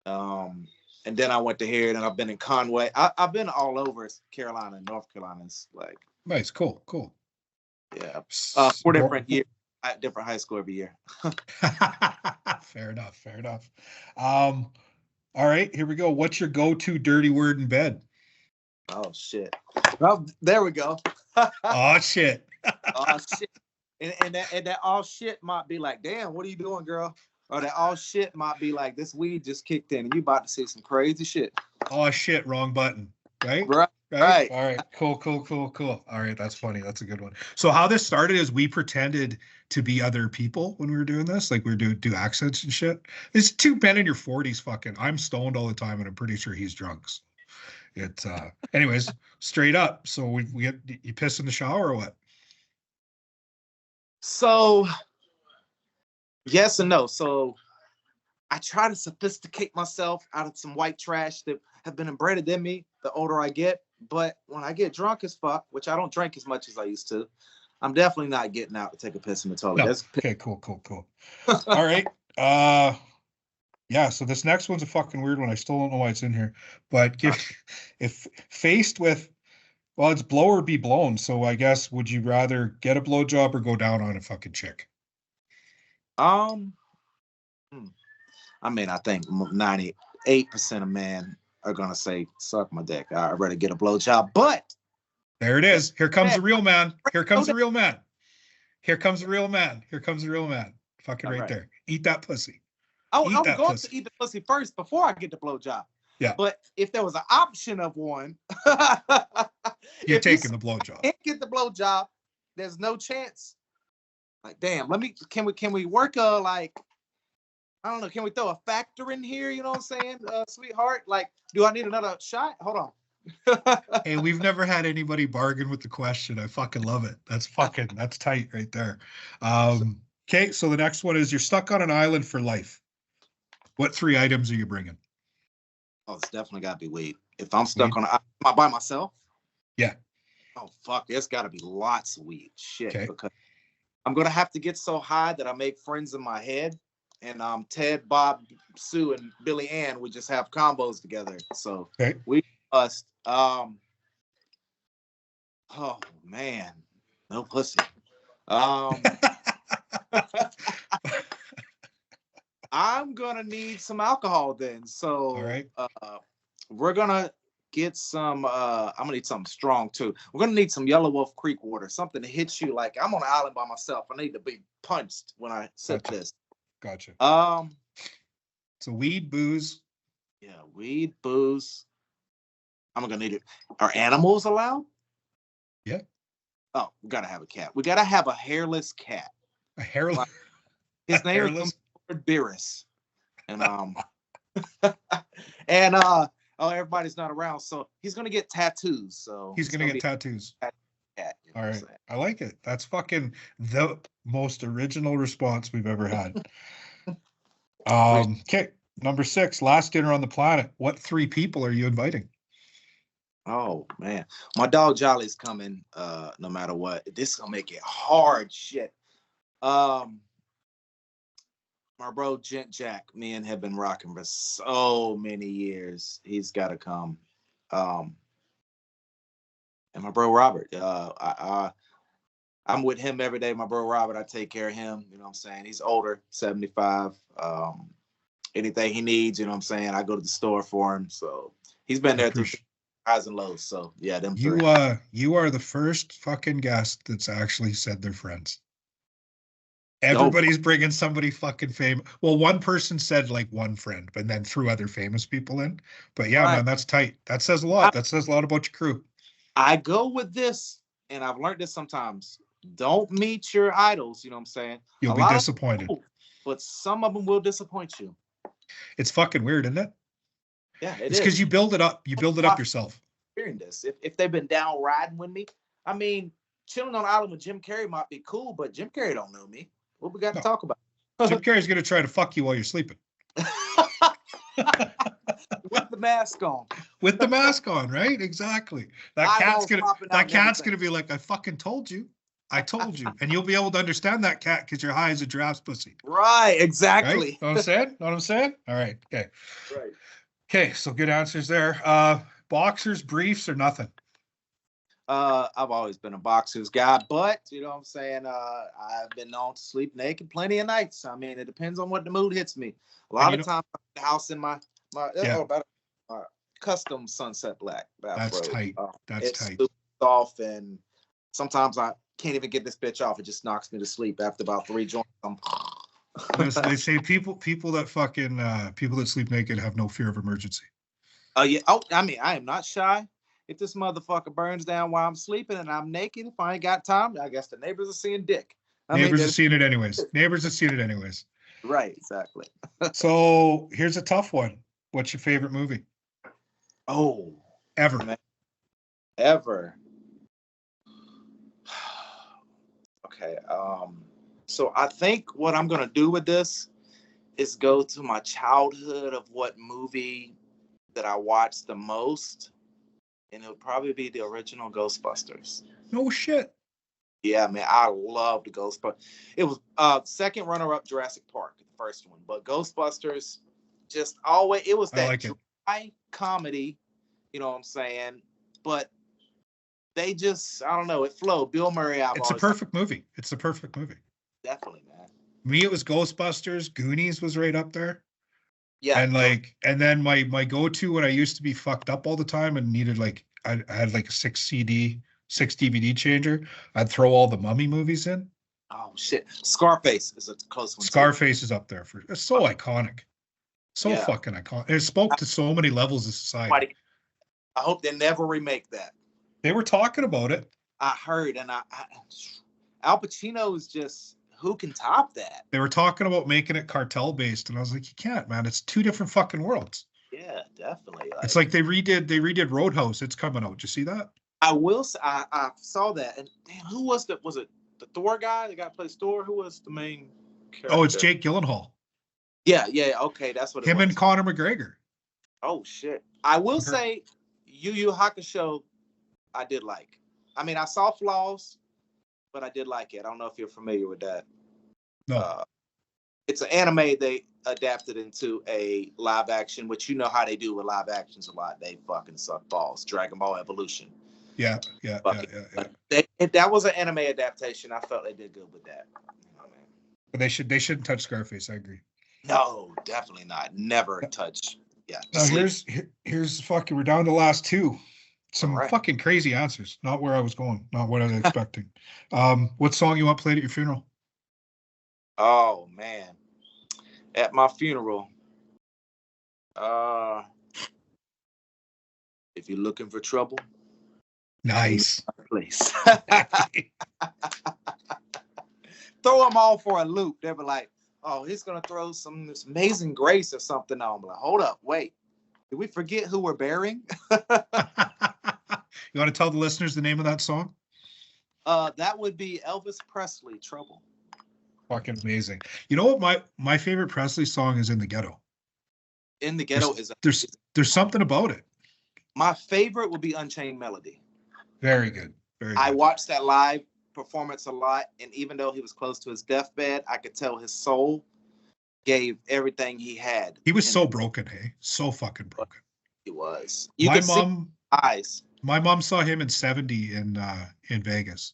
and then I went to here, and I've been in Conway. I've been all over Carolina and North Carolina. It's like nice, cool. Yeah, 4 different years, different high school every year. Fair enough. All right, here we go. What's your go-to dirty word in bed? Oh shit! Well, there we go. Oh shit! Oh shit! And that all shit might be like, damn, what are you doing, girl? Or that all shit might be like, this weed just kicked in and you about to see some crazy shit. Oh shit, wrong button. Right? Right. All right. Cool. All right, that's funny. That's a good one. So how this started is we pretended to be other people when we were doing this. Like we were do accents and shit. There's 2 men in your 40s fucking. I'm stoned all the time and I'm pretty sure he's drunk. So it's anyways, straight up. So we get, you piss in the shower or what? So Yes and no. So I try to sophisticate myself out of some white trash that have been embedded in me the older I get. But when I get drunk as fuck, which I don't drink as much as I used to, I'm definitely not getting out to take a piss in the toilet. No. That's Okay, cool. All right. Yeah, so this next one's a fucking weird one. I still don't know why it's in here. But if faced with, well, it's blow or be blown. So I guess, would you rather get a blowjob or go down on a fucking chick? I mean, I think 98% of men are gonna say suck my dick. I'd rather get a blowjob, but There it is. Here comes the real man. Here comes the real man. Here comes the real man. Here comes the real man. Fucking right there. Eat that pussy. I'm going to eat the pussy first before I get the blowjob. Yeah. But if there was an option of one, you're taking the blowjob. Can't get the blowjob. There's no chance. Like, damn. Can we work like, I don't know. Can we throw a factor in here? You know what I'm saying, sweetheart? Like, do I need another shot? Hold on. Hey, we've never had anybody bargain with the question. I fucking love it. That's tight right there. Okay, so the next one is, you're stuck on an island for life. What 3 items are you bringing? Oh, it's definitely got to be weed. If I'm stuck on an island by myself? Yeah. Oh, fuck. There's got to be lots of weed. Shit. Okay. Because I'm going to have to get so high that I make friends in my head. And Ted, Bob, Sue, and Billy Ann would just have combos together. So we must. Oh, man. No pussy. I'm gonna need some alcohol then. So all right. We're gonna get some I'm gonna need something strong too. We're gonna need some Yellow Wolf Creek water, something to hit you like I'm on an island by myself. I need to be punched when I sip this. Gotcha. So weed, booze. Yeah, weed, booze. I'm gonna need it. Are animals allowed? Yeah. Oh, we gotta have a cat. We gotta have a hairless cat. A hairless. His name is Beerus. And everybody's not around, so he's gonna get tattoos. So he's gonna get tattoos. Cat, all right, I like it. That's fucking the most original response we've ever had. Okay, number 6, last dinner on the planet. What 3 people are you inviting? Oh man, my dog Jolly's coming. No matter what, this is gonna make it hard. Shit. My bro Gent Jack, me and have been rocking for so many years. He's got to come. And my bro Robert, I'm with him every day. My bro Robert, I take care of him. You know what I'm saying? He's older, 75. Anything he needs, you know what I'm saying? I go to the store for him. So he's been there through highs and lows. So yeah, them three. You are the first fucking guest that's actually said they're friends. Everybody's bringing somebody fucking famous. Well, one person said like one friend, but then threw other famous people in. But yeah, man, that's tight. That says a lot. That says a lot about your crew. I go with this, and I've learned this sometimes. Don't meet your idols. You know what I'm saying? You'll be disappointed. But some of them will disappoint you. It's fucking weird, isn't it? Yeah, it's because you build it up. You build it up yourself. Hearing this, if they've been down riding with me, I mean, chilling on an island with Jim Carrey might be cool, but Jim Carrey don't know me. What we got to talk about? Jim Carrey's gonna try to fuck you while you're sleeping. With the mask on. With the mask on, right? Exactly. That cat's gonna be like, I fucking told you. I told you. And you'll be able to understand that cat because you're high as a giraffe's pussy. Right, exactly. Right? Know what I'm saying? All right. Okay. Right. Okay, so good answers there. Boxers, briefs, or nothing? I've always been a boxers guy, but you know what I'm saying? I've been known to sleep naked plenty of nights. I mean, it depends on what the mood hits me. A lot of times, the house in my custom sunset black bathrobe. That's tight. That's tight. It's off, and sometimes I can't even get this bitch off. It just knocks me to sleep after about 3 joints. They say people that sleep naked have no fear of emergency. Yeah. Oh, I mean, I am not shy. If this motherfucker burns down while I'm sleeping and I'm naked, if I ain't got time, I guess the neighbors are seeing dick. Neighbors are seeing it anyways. Right, exactly. So here's a tough one. What's your favorite movie? Oh. Ever. Man. Ever. Okay. So I think what I'm gonna do with this is go to my childhood of what movie that I watched the most, and it'll probably be the original Ghostbusters. No shit. Yeah, man, I love the Ghostbusters. It was second runner-up Jurassic Park, the first one, but Ghostbusters just always it was I that like it. dry comedy, you know what I'm saying? But they just I don't know, it flowed. Bill Murray, It's a perfect movie. It's a perfect movie. definitely, man. Me, it was Ghostbusters. Goonies was right up there. Yeah, And like, and then my go-to when I used to be fucked up all the time and needed like I had like a 6 DVD changer. I'd throw all the Mummy movies in. oh shit, Scarface is a close one. Scarface is up there for it's so iconic, so Yeah. fucking iconic. It spoke to so many levels of society. I hope they never remake that. They were talking about it. I heard, and I Al Pacino is just who can top that? They were talking about making it cartel based, and I was like, you can't, man. It's two different fucking worlds. Yeah, definitely. It's like they redid Roadhouse. It's coming out. Did you see that? I will. I saw that, and damn, who was the? Was it the Thor guy? The guy who plays Thor. Who was the main character? Oh, it's Jake Gyllenhaal. Yeah. Okay, that's what. Him it was. and Conor McGregor. Oh shit! I will say, Yu Yu Hakusho, I did like. I mean, I saw flaws, but I did like it. I don't know if you're familiar with that. No. It's an anime they adapted into a live action, which you know how they do with live actions a lot. They fucking suck balls. Dragon Ball Evolution. Yeah. That was an anime adaptation. I felt they did good with that. You know what I mean? But they shouldn't touch Scarface. I agree. No, definitely not. Never touch. Yeah. Now here's fucking. We're down to the last two. Some All right. fucking crazy answers. Not where I was going. Not what I was expecting. What song you want played at your funeral? Oh man, at my funeral. If you're looking for trouble, Nice. please. Throw them all for a loop. They were like, "Oh, he's gonna throw this Amazing Grace or something on." I'm like, hold up, wait. Did we forget who we're burying? You want to tell the listeners the name of that song? That would be Elvis Presley, Trouble. Fucking amazing. You know what my favorite Presley song is In the Ghetto. In the Ghetto There's something about it. My favorite would be Unchained Melody. Very good. Very good. I watched that live performance a lot, and even though he was close to his deathbed, I could tell his soul gave everything he had. He was so broken, hey? So fucking broken. He was. My mom saw him in 70 in Vegas,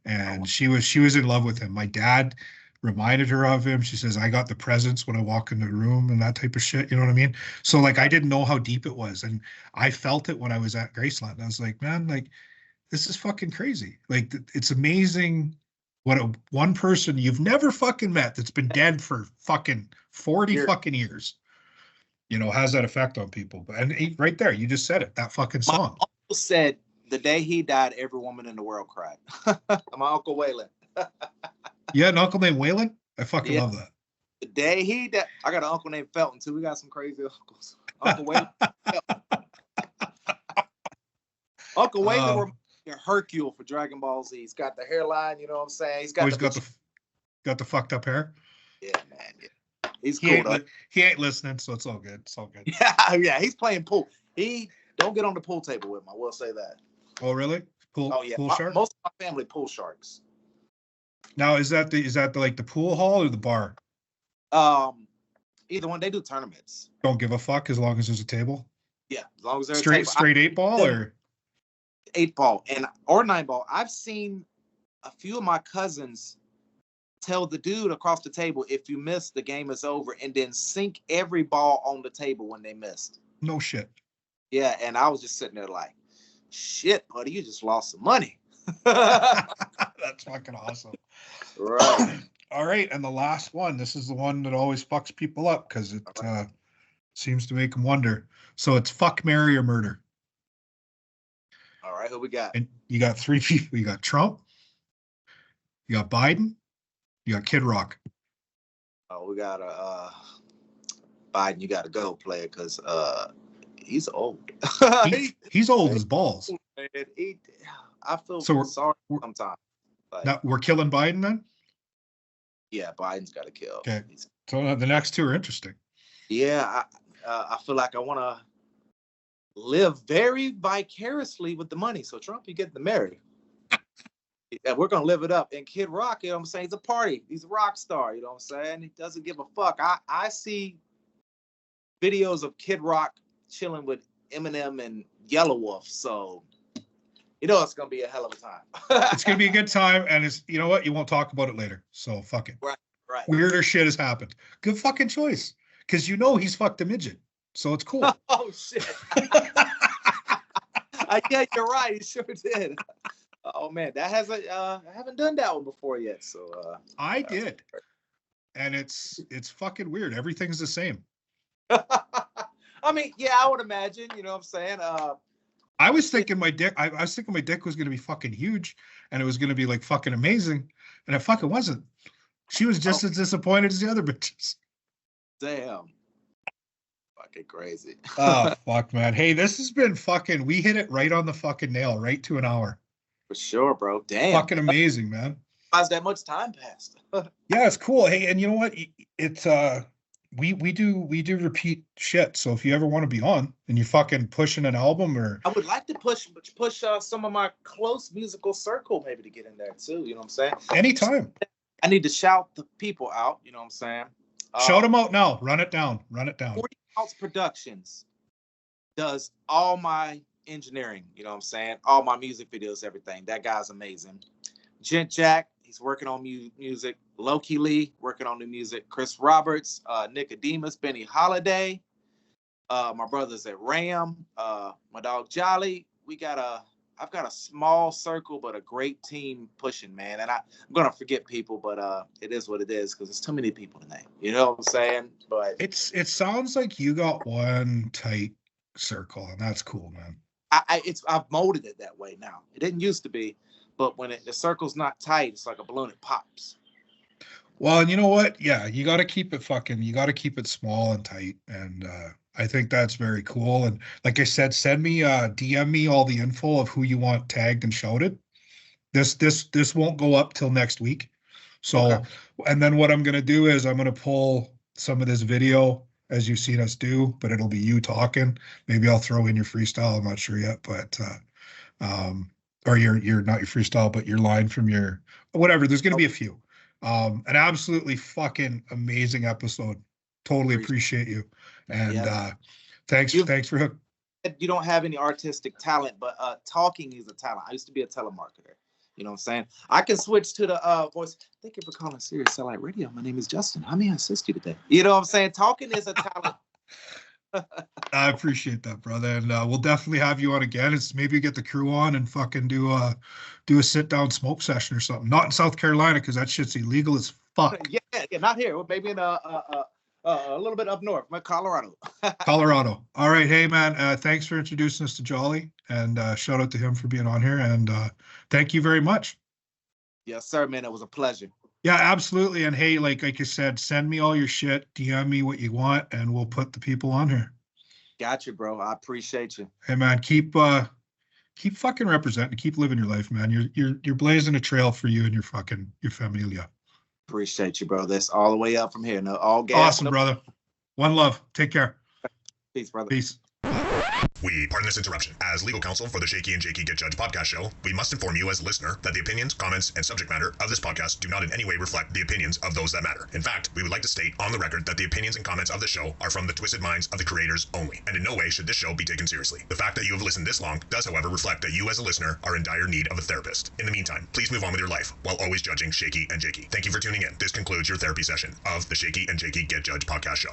and she was in love with him. My dad reminded her of him. She says, I got the presents when I walk in the room and that type of shit. You know what I mean? So like, I didn't know how deep it was. And I felt it when I was at Graceland. I was like, man, like, this is fucking crazy. Like, it's amazing what one person you've never fucking met that's been dead for fucking 40 fucking years, you know, has that effect on people. And right there, you just said it, that fucking song. My uncle said the day he died, every woman in the world cried. My Uncle Waylon. You had an uncle named Waylon? I fucking love that. The day he died, I got an uncle named Felton too. We got some crazy uncles. Uncle Waylon. Uncle Waylon were Hercule for Dragon Ball Z. He's got the hairline, you know what I'm saying? He's got got the fucked up hair. Yeah, man. Yeah. He's cool. He ain't listening, so it's all good. It's all good. Yeah, he's playing pool. He don't get on the pool table with him. I will say that. Oh, really? Pool shark? Most of my family pool sharks. Now, is that like the pool hall or the bar? Either one. They do tournaments. Don't give a fuck as long as there's a table. Yeah, as long as there's straight 8-ball or 8-ball or 9-ball. I've seen a few of my cousins tell the dude across the table, if you miss, the game is over, and then sink every ball on the table when they missed. No shit. Yeah, and I was just sitting there like, shit, buddy, you just lost some money. That's fucking awesome. Right. All right, and the last one. This is the one that always fucks people up because it seems to make them wonder. So it's fuck, marry, or murder. All right, who we got? And you got 3 people. You got Trump. You got Biden. You got Kid Rock. Oh, we got Biden. You got to go, player, because he's old. He's old as balls. I feel sorry sometimes. Now we're killing Biden then? Yeah, Biden's got to kill. Okay. So the next two are interesting. Yeah, I feel like I want to live very vicariously with the money. So Trump, you get the marry. And we're gonna live it up. And Kid Rock, you know what I'm saying? He's a party. He's a rock star. You know what I'm saying? He doesn't give a fuck. I see videos of Kid Rock chilling with Eminem and Yellow Wolf. So you know it's gonna be a hell of a time. It's gonna be a good time, and it's, you know what? You won't talk about it later. So fuck it. Right. Weirder shit has happened. Good fucking choice. Because you know he's fucked a midget. So it's cool. Oh shit. Yeah, you're right. He sure did. Oh man, that hasn't I haven't done that one before yet. So I did. And it's fucking weird. Everything's the same. I mean, yeah, I would imagine, you know what I'm saying? I was thinking my dick was gonna be fucking huge and it was gonna be like fucking amazing. And it fucking wasn't. She was just as disappointed as the other bitches. Damn. Fucking crazy. Oh fuck, man. Hey, this has been fucking, we hit it right on the fucking nail, right to an hour. For sure, bro. Damn. Fucking amazing, man. How's that much time passed? Yeah, it's cool. Hey, and you know what? It's we do repeat shit. So if you ever want to be on and you fucking pushing an album, or I would like to push some of my close musical circle maybe to get in there too. You know what I'm saying? Anytime. I need to shout the people out. You know what I'm saying? Shout them out now. Run it down. 40 Ounce Productions does all my engineering. You know what I'm saying? All my music videos, everything. That guy's amazing. Gent Jack, he's working on music. Loki Lee, working on new music. Chris Roberts, Nicodemus, Benny Holiday. My brothers at Ram. My dog Jolly. I've got a small circle, but a great team pushing, man. And I'm gonna forget people, but it is what it is because there's too many people to name. You know what I'm saying? But it sounds like you got one tight circle, and that's cool, man. I've molded it that way now. It didn't used to be, but when the circle's not tight, it's like a balloon. It pops. Well, and you know what? Yeah, you got to keep it small and tight, and I think that's very cool. And like I said, send me, DM me all the info of who you want tagged and shouted. This won't go up till next week. So, okay. And then what I'm gonna do is I'm gonna pull some of this video as you've seen us do, but it'll be you talking. Maybe I'll throw in your freestyle. I'm not sure yet, but or your not your freestyle, but your line from your whatever. There's gonna be a few. An absolutely fucking amazing episode. Totally appreciate you. And thanks for you don't have any artistic talent, but talking is a talent. I used to be a telemarketer. You know what I'm saying? I can switch to the voice. Thank you for calling Sirius Satellite Radio. My name is Justin. How may I assist you today? You know what I'm saying? Talking is a talent. I appreciate that, brother. And we'll definitely have you on again. It's maybe get the crew on and fucking do a sit down smoke session or something. Not in South Carolina because that shit's illegal as fuck. Yeah, not here. Well, maybe in a little bit up north, like Colorado. Colorado. All right, hey man, thanks for introducing us to Jolly, and shout out to him for being on here, and thank you very much. Yes, sir, man. It was a pleasure. Yeah, absolutely. And hey, like you said, send me all your shit, DM me what you want, and we'll put the people on here. Gotcha, bro. I appreciate you. Hey man, keep fucking representing, keep living your life, man. You're blazing a trail for you and your familia. Appreciate you, bro. That's all the way up from here. No, all gas. Awesome, brother. One love. Take care. Peace, brother. Peace. We pardon this interruption. As legal counsel for the Shakey and Jakey Get Judged podcast show, we must inform you as a listener that the opinions, comments, and subject matter of this podcast do not in any way reflect the opinions of those that matter. In fact, we would like to state on the record that the opinions and comments of this show are from the twisted minds of the creators only, and in no way should this show be taken seriously. The fact that you have listened this long does, however, reflect that you as a listener are in dire need of a therapist. In the meantime, please move on with your life while always judging Shakey and Jakey. Thank you for tuning in. This concludes your therapy session of the Shakey and Jakey Get Judged podcast show.